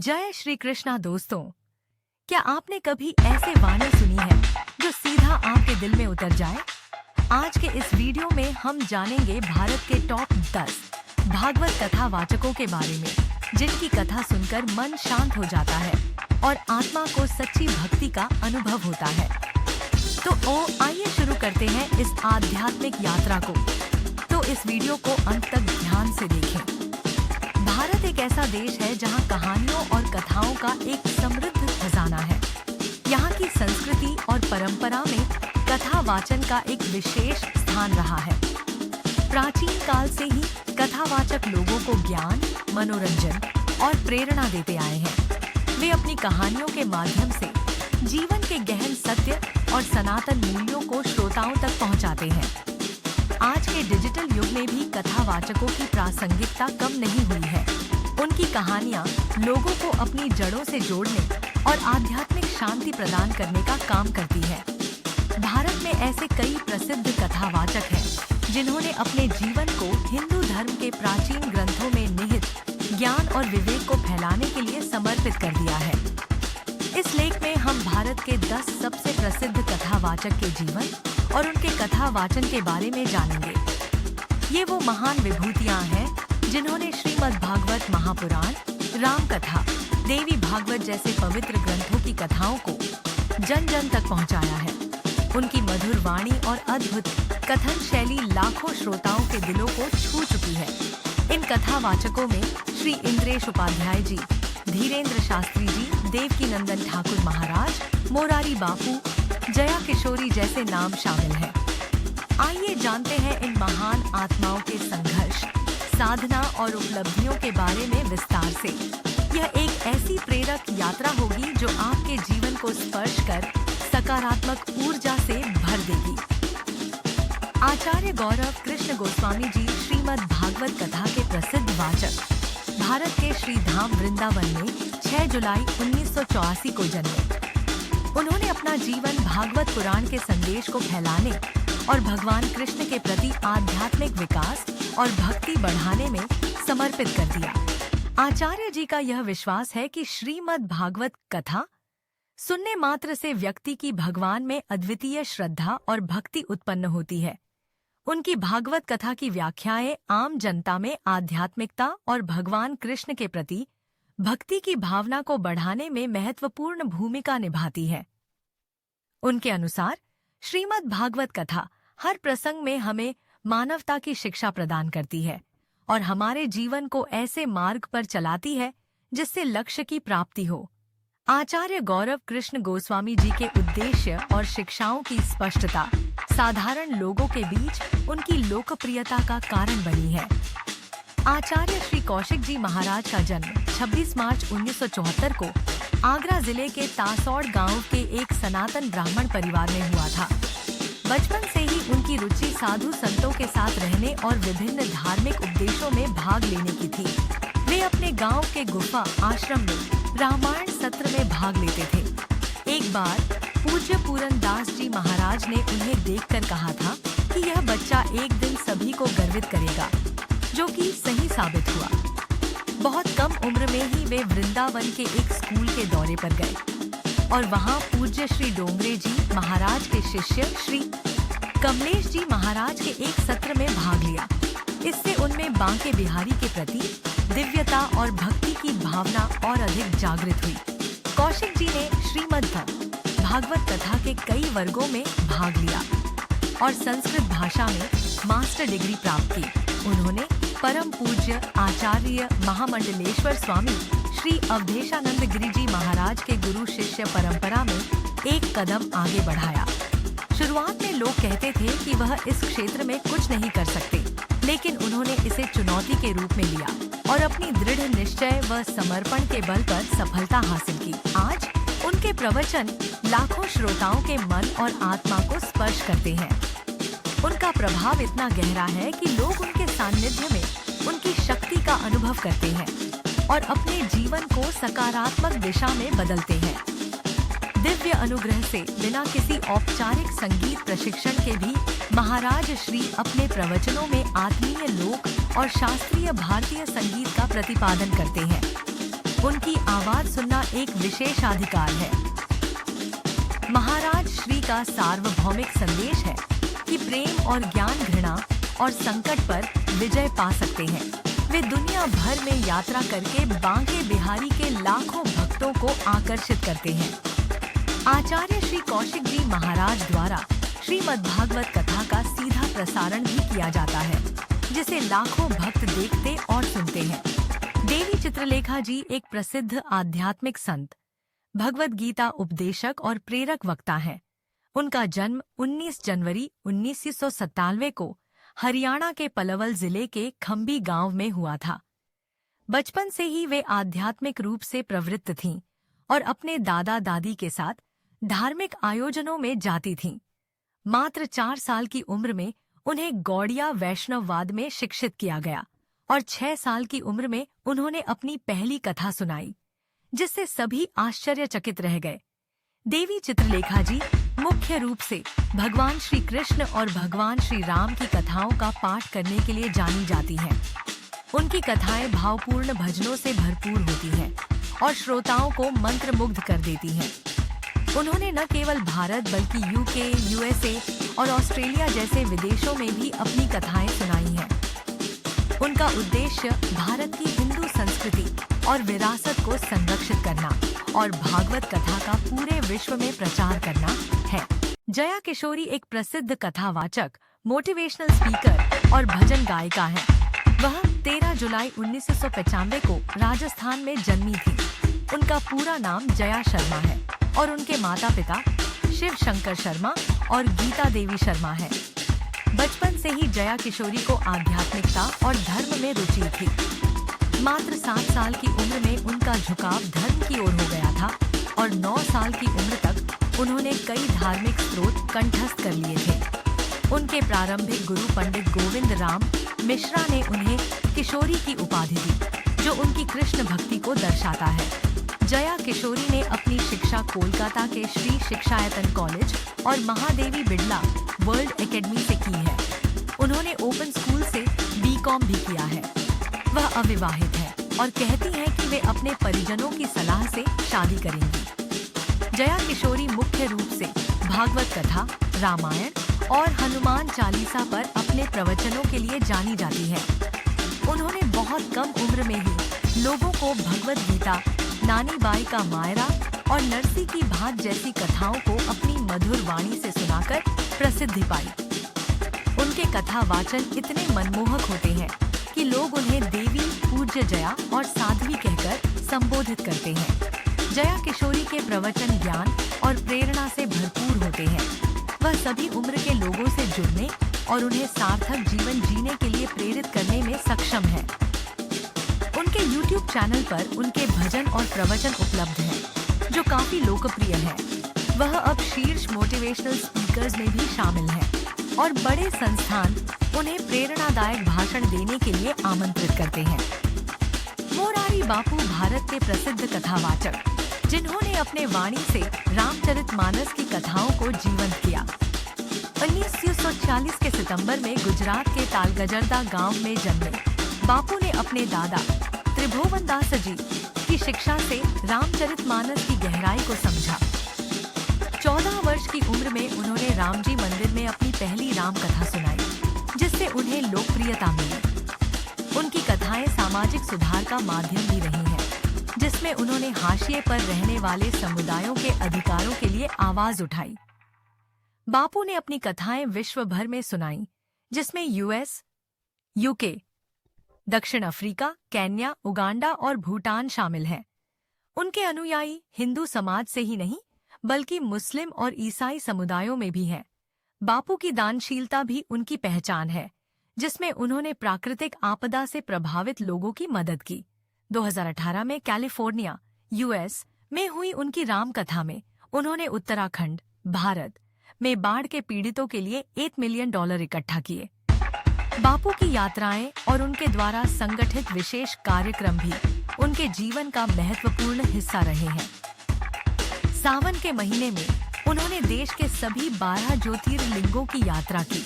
जय श्री कृष्णा दोस्तों। क्या आपने कभी ऐसे वाणी सुनी है जो सीधा आपके दिल में उतर जाए? आज के इस वीडियो में हम जानेंगे भारत के टॉप 10 भागवत कथा वाचकों के बारे में, जिनकी कथा सुनकर मन शांत हो जाता है और आत्मा को सच्ची भक्ति का अनुभव होता है। तो आइए शुरू करते हैं इस आध्यात्मिक यात्रा को। तो इस वीडियो को अंत तक ध्यान से देखें। भारत एक ऐसा देश है जहां कहानियों और कथाओं का एक समृद्ध खजाना है। यहाँ की संस्कृति और परंपरा में कथा वाचन का एक विशेष स्थान रहा है। प्राचीन काल से ही कथावाचक लोगों को ज्ञान, मनोरंजन और प्रेरणा देते आए हैं। वे अपनी कहानियों के माध्यम से जीवन के गहन सत्य और सनातन मूल्यों को श्रोताओं तक पहुंचाते हैं। आज के डिजिटल युग में भी कथावाचकों की प्रासंगिकता कम नहीं हुई है। उनकी कहानियां लोगों को अपनी जड़ों से जोड़ने और आध्यात्मिक शांति प्रदान करने का काम करती है। भारत में ऐसे कई प्रसिद्ध कथावाचक हैं जिन्होंने अपने जीवन को हिंदू धर्म के प्राचीन ग्रंथों में निहित ज्ञान और विवेक को फैलाने के लिए समर्पित कर दिया है। इस लेख में हम भारत के 10 सबसे प्रसिद्ध कथावाचक के जीवन और उनके कथा वाचन के बारे में जानेंगे। ये वो महान विभूतियां हैं जिन्होंने श्रीमद् भागवत महापुराण, राम कथा, देवी भागवत जैसे पवित्र ग्रंथों की कथाओं को जन जन तक पहुंचाया है। उनकी मधुर वाणी और अद्भुत कथन शैली लाखों श्रोताओं के दिलों को छू चुकी है। इन कथावाचकों में श्री इंद्रेश उपाध्याय जी, धीरेन्द्र शास्त्री जी, देवकीनंदन ठाकुर महाराज, मोरारी बापू, जया किशोरी जैसे नाम शामिल हैं। आइए जानते हैं इन महान आत्माओं के संघर्ष, साधना और उपलब्धियों के बारे में विस्तार से। यह एक ऐसी प्रेरक यात्रा होगी जो आपके जीवन को स्पर्श कर सकारात्मक ऊर्जा से भर देगी। आचार्य गौरव कृष्ण गोस्वामी जी श्रीमद् भागवत कथा के प्रसिद्ध वाचक, भारत के श्री धाम वृंदावन में 6 जुलाई 1984 को जन्मे। उन्होंने अपना जीवन भागवत पुराण के संदेश को फैलाने और भगवान कृष्ण के प्रति आध्यात्मिक विकास और भक्ति बढ़ाने में समर्पित कर दिया। आचार्य जी का यह विश्वास है कि श्रीमद् भागवत कथा सुनने मात्र से व्यक्ति की भगवान में अद्वितीय श्रद्धा और भक्ति उत्पन्न होती है। उनकी भागवत कथा की व्याख्याएं आम जनता में आध्यात्मिकता और भगवान कृष्ण के प्रति भक्ति की भावना को बढ़ाने में महत्वपूर्ण भूमिका निभाती है। उनके अनुसार श्रीमद् भागवत कथा हर प्रसंग में हमें मानवता की शिक्षा प्रदान करती है और हमारे जीवन को ऐसे मार्ग पर चलाती है जिससे लक्ष्य की प्राप्ति हो। आचार्य गौरव कृष्ण गोस्वामी जी के उद्देश्य और शिक्षाओं की स्पष्टता साधारण लोगों के बीच उनकी लोकप्रियता का कारण बनी है। आचार्य श्री कौशिक जी महाराज का जन्म 26 मार्च 1974 को आगरा जिले के तासौड़ गांव के एक सनातन ब्राह्मण परिवार में हुआ था। बचपन से ही उनकी रुचि साधु संतों के साथ रहने और विभिन्न धार्मिक उपदेशों में भाग लेने की थी। वे अपने गांव के गुफा आश्रम में रामायण सत्र में भाग लेते थे। एक बार पूज्य पूरन दास जी महाराज ने उन्हें देखकर कहा था कि यह बच्चा एक दिन सभी को गर्वित करेगा, जो कि सही साबित हुआ। बहुत कम उम्र में ही वे वृंदावन के एक स्कूल के दौरे पर गए और वहां पूज्य श्री डोंगरे जी महाराज के शिष्य श्री कमलेश जी महाराज के एक सत्र में भाग लिया। इससे उनमें बांके बिहारी के प्रति दिव्यता और भक्ति की भावना और अधिक जागृत हुई। कौशिक जी ने श्रीमद् भागवत कथा के कई वर्गों में भाग लिया और संस्कृत भाषा में मास्टर डिग्री प्राप्त की। उन्होंने परम पूज्य आचार्य महामंडलेश्वर स्वामी श्री अवधेशानंद गिरि जी महाराज के गुरु शिष्य परंपरा में एक कदम आगे बढ़ाया। शुरुआत में लोग कहते थे कि वह इस क्षेत्र में कुछ नहीं कर सकते, लेकिन उन्होंने इसे चुनौती के रूप में लिया और अपनी दृढ़ निश्चय व समर्पण के बल पर सफलता हासिल की। आज उनके प्रवचन लाखों श्रोताओं के मन और आत्मा को स्पर्श करते हैं। उनका प्रभाव इतना गहरा है कि लोग उनके सानिध्य में उनकी शक्ति का अनुभव करते हैं और अपने जीवन को सकारात्मक दिशा में बदलते हैं। दिव्य अनुग्रह से बिना किसी औपचारिक संगीत प्रशिक्षण के भी महाराज श्री अपने प्रवचनों में आत्मीय लोक और शास्त्रीय भारतीय संगीत का प्रतिपादन करते हैं। उनकी आवाज सुनना एक विशेषाधिकार है। महाराज श्री का सार्वभौमिक संदेश है कि प्रेम और ज्ञान घृणा और संकट पर विजय पा सकते हैं। वे दुनिया भर में यात्रा करके बांके बिहारी के लाखों भक्तों को आकर्षित करते हैं। आचार्य श्री कौशिक जी महाराज द्वारा श्रीमद्भागवत कथा का सीधा प्रसारण भी किया जाता है, जिसे लाखों भक्त देखते और सुनते हैं। देवी चित्रलेखा जी एक प्रसिद्ध आध्यात्मिक संत, भगवद गीता उपदेशक और प्रेरक वक्ता हैं। उनका जन्म 19 जनवरी 1997 को हरियाणा के पलवल जिले के खम्बी गांव में हुआ था। बचपन से ही वे आध्यात्मिक रूप से प्रवृत्त थीं और अपने दादा दादी के साथ धार्मिक आयोजनों में जाती थीं। मात्र 4 साल की उम्र में उन्हें गौड़िया वैष्णववाद में शिक्षित किया गया और 6 साल की उम्र में उन्होंने अपनी पहली कथा सुनाई, जिससे सभी आश्चर्यचकित रह गए। देवी चित्रलेखा जी मुख्य रूप से भगवान श्री कृष्ण और भगवान श्री राम की कथाओं का पाठ करने के लिए जानी जाती हैं। उनकी कथाएं भावपूर्ण भजनों से भरपूर होती हैं और श्रोताओं को मंत्रमुग्ध कर देती हैं। उन्होंने न केवल भारत बल्कि यूके, यूएसए और ऑस्ट्रेलिया जैसे विदेशों में भी अपनी कथाएं सुनाई हैं। उनका उद्देश्य भारत की हिंदू संस्कृति और विरासत को संरक्षित करना और भागवत कथा का पूरे विश्व में प्रचार करना है। जया किशोरी एक प्रसिद्ध कथावाचक, मोटिवेशनल स्पीकर और भजन गायिका हैं। वह 13 जुलाई 1995 को राजस्थान में जन्मी थी। उनका पूरा नाम जया शर्मा है और उनके माता पिता शिव शंकर शर्मा और गीता देवी शर्मा है। बचपन से ही जया किशोरी को आध्यात्मिकता और धर्म में रुचि थी। मात्र 7 साल की उम्र में उनका झुकाव धर्म की ओर हो गया था और 9 साल की उम्र तक उन्होंने कई धार्मिक स्रोत कंठस्थ कर लिए थे। उनके प्रारंभिक गुरु पंडित गोविंद राम मिश्रा ने उन्हें किशोरी की उपाधि दी, जो उनकी कृष्ण भक्ति को दर्शाता है। जया किशोरी ने अपनी शिक्षा कोलकाता के श्री शिक्षायतन कॉलेज और महादेवी बिड़ला वर्ल्ड एकेडमी से की है। उन्होंने ओपन स्कूल से बीकॉम भी किया है। वह अविवाहित है और कहती हैं कि वे अपने परिजनों की सलाह से शादी करेंगी। जया किशोरी मुख्य रूप से भागवत कथा, रामायण और हनुमान चालीसा पर अपने प्रवचनों के लिए जानी जाती है। उन्होंने बहुत कम उम्र में ही लोगों को भगवद गीता, नानी बाई का मायरा और नरसी की भात जैसी कथाओं को अपनी मधुर वाणी से सुनाकर प्रसिद्धि पाई। उनके कथा वाचन इतने मनमोहक होते हैं कि लोग उन्हें देवी, पूज्य जया और साध्वी कहकर संबोधित करते हैं। जया किशोरी के प्रवचन ज्ञान और प्रेरणा से भरपूर होते हैं। वह सभी उम्र के लोगों से जुड़ने और उन्हें सार्थक जीवन जीने के लिए प्रेरित करने में सक्षम है। उनके YouTube चैनल पर उनके भजन और प्रवचन उपलब्ध हैं, जो काफी लोकप्रिय हैं। वह अब शीर्ष मोटिवेशनल स्पीकर्स में भी शामिल हैं और बड़े संस्थान उन्हें प्रेरणादायक भाषण देने के लिए आमंत्रित करते हैं। मोरारी बापू भारत के प्रसिद्ध कथावाचक, जिन्होंने अपने वाणी से रामचरितमानस की कथाओं को जीवंत किया। 1940 के सितंबर में गुजरात के तालगजरदा गांव में जन्मे बापू ने अपने दादा त्रिभुवन दास जी की शिक्षा से रामचरितमानस की गहराई को समझा। 14 वर्ष की उम्र में उन्होंने रामजी मंदिर में अपनी पहली राम कथा सुनाई, जिससे उन्हें लोकप्रियता मिली। उनकी कथाएं सामाजिक सुधार का माध्यम भी रही हैं, जिसमें उन्होंने हाशिए पर रहने वाले समुदायों के अधिकारों के लिए आवाज उठाई। बापू ने अपनी कथाएं विश्व भर में सुनाई, जिसमें यूएस, यूके, दक्षिण अफ्रीका, केन्या, उगांडा और भूटान शामिल हैं। उनके अनुयायी हिंदू समाज से ही नहीं बल्कि मुस्लिम और ईसाई समुदायों में भी हैं। बापू की दानशीलता भी उनकी पहचान है, जिसमें उन्होंने प्राकृतिक आपदा से प्रभावित लोगों की मदद की। 2018 में कैलिफोर्निया, यूएस में हुई उनकी राम कथा में उन्होंने उत्तराखंड, भारत में बाढ़ के पीड़ितों के लिए $8 मिलियन इकट्ठा किए। बापू की यात्राएं और उनके द्वारा संगठित विशेष कार्यक्रम भी उनके जीवन का महत्वपूर्ण हिस्सा रहे हैं। सावन के महीने में उन्होंने देश के सभी 12 ज्योतिर्लिंगों की यात्रा की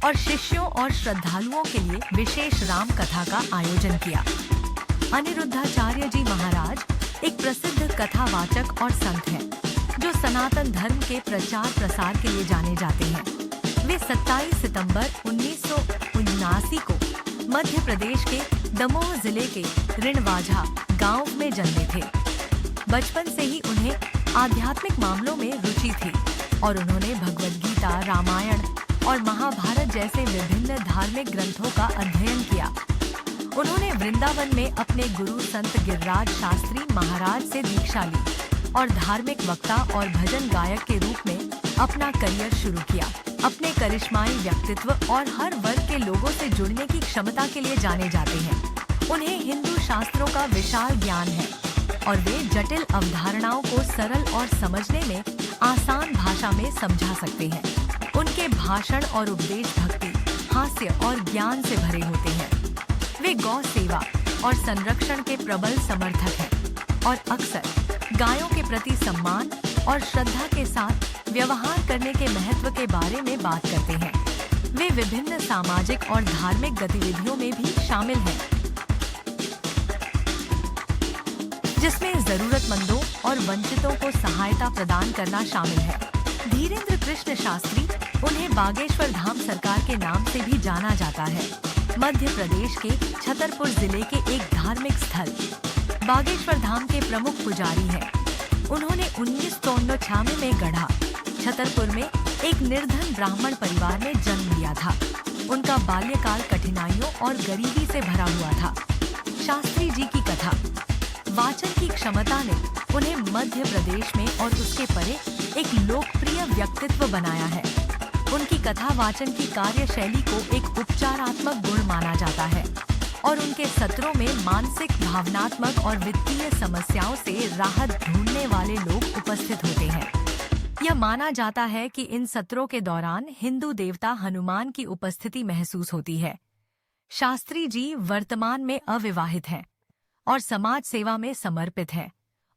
और शिष्यों और श्रद्धालुओं के लिए विशेष राम कथा का आयोजन किया। अनिरुद्धाचार्य जी महाराज एक प्रसिद्ध कथावाचक और संत हैं, जो सनातन धर्म के प्रचार प्रसार के लिए जाने जाते हैं। वे 27 सितंबर 1979 को मध्य प्रदेश के दमोह जिले के ऋणवाझा गांव में जन्मे थे। बचपन से ही उन्हें आध्यात्मिक मामलों में रुचि थी और उन्होंने भगवद गीता, रामायण और महाभारत जैसे विभिन्न धार्मिक ग्रंथों का अध्ययन किया। उन्होंने वृंदावन में अपने गुरु संत गिरिराज शास्त्री महाराज से दीक्षा ली और धार्मिक वक्ता और भजन गायक के रूप में अपना करियर शुरू किया। अपने करिश्माई व्यक्तित्व और हर वर्ग के लोगों से जुड़ने की क्षमता के लिए जाने जाते हैं। उन्हें हिंदू शास्त्रों का विशाल ज्ञान है और वे जटिल अवधारणाओं को सरल और समझने में आसान भाषा में समझा सकते हैं। उनके भाषण और उपदेश भक्ति, हास्य और ज्ञान से भरे होते हैं। वे गौ सेवा और संरक्षण के प्रबल समर्थक हैं और अक्सर गायों के प्रति सम्मान और श्रद्धा के साथ व्यवहार करने के महत्व के बारे में बात करते हैं। वे विभिन्न सामाजिक और धार्मिक गतिविधियों में भी शामिल हैं, जिसमें जरूरतमंदों और वंचितों को सहायता प्रदान करना शामिल है। धीरेन्द्र कृष्ण शास्त्री, उन्हें बागेश्वर धाम सरकार के नाम से भी जाना जाता है, मध्य प्रदेश के छतरपुर जिले के एक धार्मिक स्थल बागेश्वर धाम के प्रमुख पुजारी हैं। उन्होंने 1996 में गढ़ा छतरपुर में एक निर्धन ब्राह्मण परिवार में जन्म लिया था। उनका बाल्यकाल कठिनाइयों और गरीबी से भरा हुआ था। शास्त्री जी की कथा वाचन की क्षमता ने उन्हें मध्य प्रदेश में और उसके परे एक लोकप्रिय व्यक्तित्व बनाया है। उनकी कथा वाचन की कार्यशैली को एक उपचारात्मक गुण माना जाता है और उनके सत्रों में मानसिक, भावनात्मक और वित्तीय समस्याओं से राहत ढूंढने वाले लोग उपस्थित होते हैं। यह माना जाता है कि इन सत्रों के दौरान हिंदू देवता हनुमान की उपस्थिति महसूस होती है। शास्त्री जी वर्तमान में अविवाहित हैं और समाज सेवा में समर्पित हैं।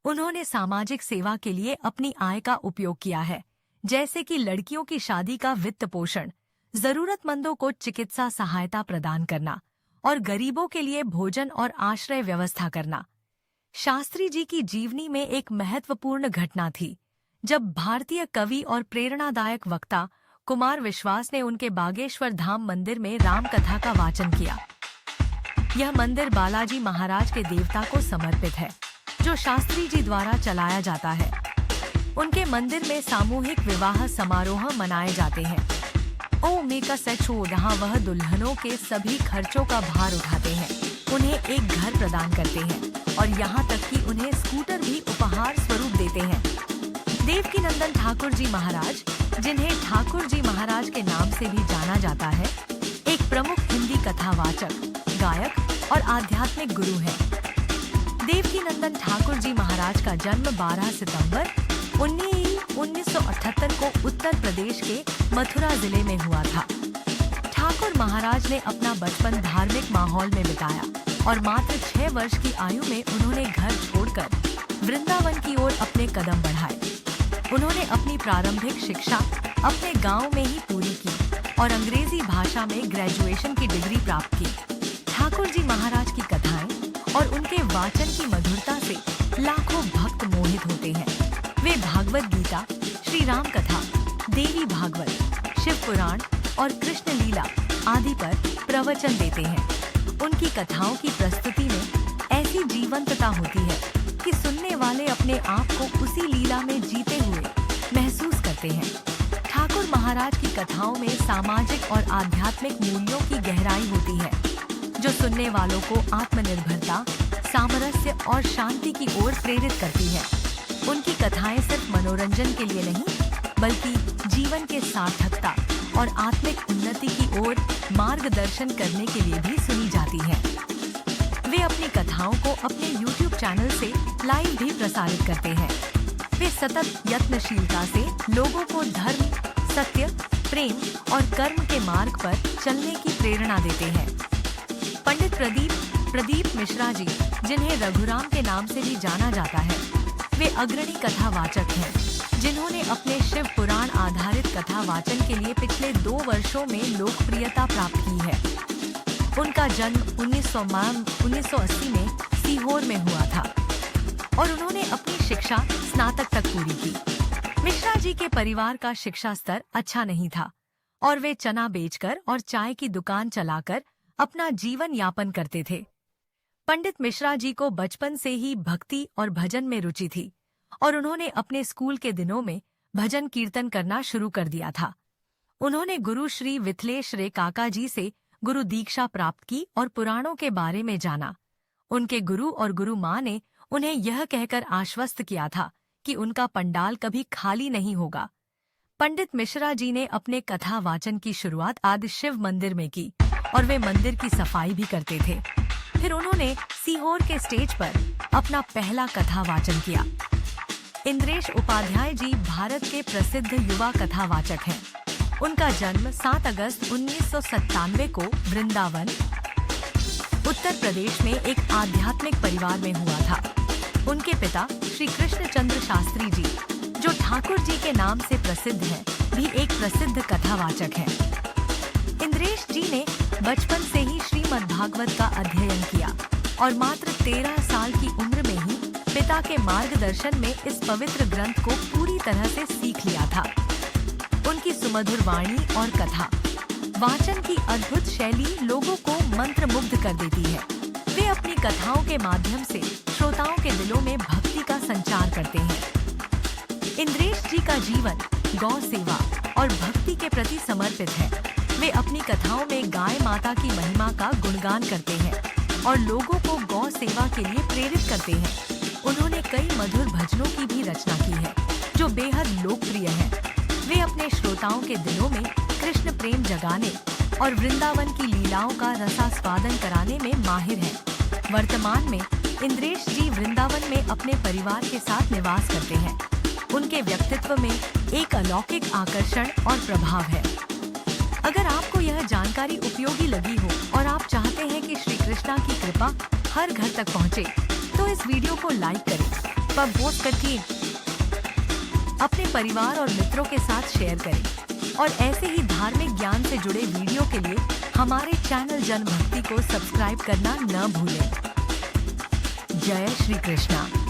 उन्होंने सामाजिक सेवा के लिए अपनी आय का उपयोग किया है, जैसे कि लड़कियों की शादी का वित्त पोषण, जरूरतमंदों को चिकित्सा सहायता प्रदान करना और गरीबों के लिए भोजन और आश्रय व्यवस्था करना। शास्त्री जी की जीवनी में एक महत्वपूर्ण घटना थी, जब भारतीय कवि और प्रेरणादायक वक्ता कुमार विश्वास ने उनके बागेश्वर धाम मंदिर में राम कथा का वाचन किया। यह मंदिर बालाजी महाराज के देवता को समर्पित है, जो शास्त्री जी द्वारा चलाया जाता है। उनके मंदिर में सामूहिक विवाह समारोह मनाए जाते हैं। ओमे का सच हो, जहाँ वह दुल्हनों के सभी खर्चों का भार उठाते हैं, उन्हें एक घर प्रदान करते हैं और यहाँ तक कि उन्हें स्कूटर भी उपहार स्वरूप देते हैं। देवकीनंदन ठाकुर जी महाराज, जिन्हें ठाकुर जी महाराज के नाम से भी जाना जाता है, एक प्रमुख हिंदी कथावाचक, गायक और आध्यात्मिक गुरु हैं। देवकीनंदन ठाकुर जी महाराज का जन्म 12 सितंबर 1978 को उत्तर प्रदेश के मथुरा जिले में हुआ था। ठाकुर महाराज ने अपना बचपन धार्मिक माहौल में बिताया और मात्र 6 वर्ष की आयु में उन्होंने घर छोड़कर वृंदावन की ओर अपने कदम बढ़ाए। उन्होंने अपनी प्रारंभिक शिक्षा अपने गांव में ही पूरी की और अंग्रेजी भाषा में ग्रेजुएशन की डिग्री प्राप्त की। ठाकुर जी महाराज की कथाएं और उनके वाचन की मधुरता से लाखों भक्त मोहित होते हैं। वे भागवत गीता, श्री राम कथा, देवी भागवत, शिव पुराण और कृष्ण लीला आदि पर प्रवचन देते हैं। उनकी कथाओं की प्रस्तुति में ऐसी जीवंतता होती है कि सुनने वाले अपने आप को उसी लीला में जीते हुए महसूस करते हैं। ठाकुर महाराज की कथाओं में सामाजिक और आध्यात्मिक मूल्यों की गहराई होती है, जो सुनने वालों को आत्मनिर्भरता, सामरस्य और शांति की ओर प्रेरित करती है। उनकी कथाएं सिर्फ मनोरंजन के लिए नहीं, बल्कि जीवन के सार्थकता और आत्मिक उन्नति की ओर मार्गदर्शन करने के लिए भी सुनी जाती हैं। वे अपनी कथाओं को अपने YouTube चैनल से लाइव भी प्रसारित करते हैं। वे सतत यत्नशीलता से लोगों को धर्म, सत्य, प्रेम और कर्म के मार्ग पर चलने की प्रेरणा देते हैं। पंडित प्रदीप मिश्रा जी, जिन्हें रघुराम के नाम से भी जाना जाता है, वे अग्रणी कथावाचक हैं, जिन्होंने अपने शिव पुराण आधारित कथा वाचन के लिए पिछले 2 वर्षों में लोकप्रियता प्राप्त की है। उनका जन्म 1980 में सीहोर में हुआ था। और उन्होंने अपनी शिक्षा स्नातक तक पूरी की। मिश्रा जी के परिवार का शिक्षा स्तर अच्छा नहीं था और वे चना बेचकर और चाय की दुकान चलाकर अपना जीवन यापन करते थे। पंडित मिश्रा जी को बचपन से ही भक्ति और भजन में रुचि थी और उन्होंने अपने स्कूल के दिनों में भजन कीर्तन करना शुरू कर दिया था। उन्होंने गुरु श्री विथलेश रे काका जी से गुरु दीक्षा प्राप्त की और पुराणों के बारे में जाना। उनके गुरु और गुरु माँ ने उन्हें यह कहकर आश्वस्त किया था कि उनका पंडाल कभी खाली नहीं होगा। पंडित मिश्रा जी ने अपने कथा वाचन की शुरुआत आदि शिव मंदिर में की और वे मंदिर की सफाई भी करते थे। फिर उन्होंने सीहोर के स्टेज पर अपना पहला कथा वाचन किया। इंद्रेश उपाध्याय जी भारत के प्रसिद्ध युवा कथावाचक हैं। उनका जन्म 7 अगस्त 1997 को वृंदावन, उत्तर प्रदेश में एक आध्यात्मिक परिवार में हुआ था। उनके पिता श्री कृष्ण चंद्र शास्त्री जी, जो ठाकुर जी के नाम से प्रसिद्ध हैं, भी एक प्रसिद्ध कथावाचक हैं। इंद्रेश जी ने बचपन से ही श्रीमद् भागवत का अध्ययन किया और मात्र 13 साल की उम्र में ही पिता के मार्गदर्शन में इस पवित्र ग्रंथ को पूरी तरह से सीख लिया था। उनकी सुमधुर वाणी और कथा वाचन की अद्भुत शैली लोगों को मंत्रमुग्ध कर देती है। वे अपनी कथाओं के माध्यम से श्रोताओं के दिलों में भक्ति का संचार करते हैं। इंद्रेश जी का जीवन गौ सेवा और भक्ति के प्रति समर्पित है। वे अपनी कथाओं में गाय माता की महिमा का गुणगान करते हैं और लोगों को गौ सेवा के लिए प्रेरित करते हैं। उन्होंने कई मधुर भजनों की भी रचना की है, जो बेहद लोकप्रिय हैं। वे अपने श्रोताओं के दिलों में कृष्ण प्रेम जगाने और वृंदावन की लीलाओं का रसास्वादन कराने में माहिर हैं। वर्तमान में इंद्रेश जी वृंदावन में अपने परिवार के साथ निवास करते हैं। उनके व्यक्तित्व में एक अलौकिक आकर्षण और प्रभाव है। अगर आपको यह जानकारी उपयोगी लगी हो और आप चाहते हैं कि श्री कृष्णा की कृपा हर घर तक पहुंचे, तो इस वीडियो को लाइक करें, पर पोस्ट करके अपने परिवार और मित्रों के साथ शेयर करें और ऐसे ही धार्मिक ज्ञान से जुड़े वीडियो के लिए हमारे चैनल जन भक्ति को सब्सक्राइब करना न भूलें। जय श्री कृष्णा।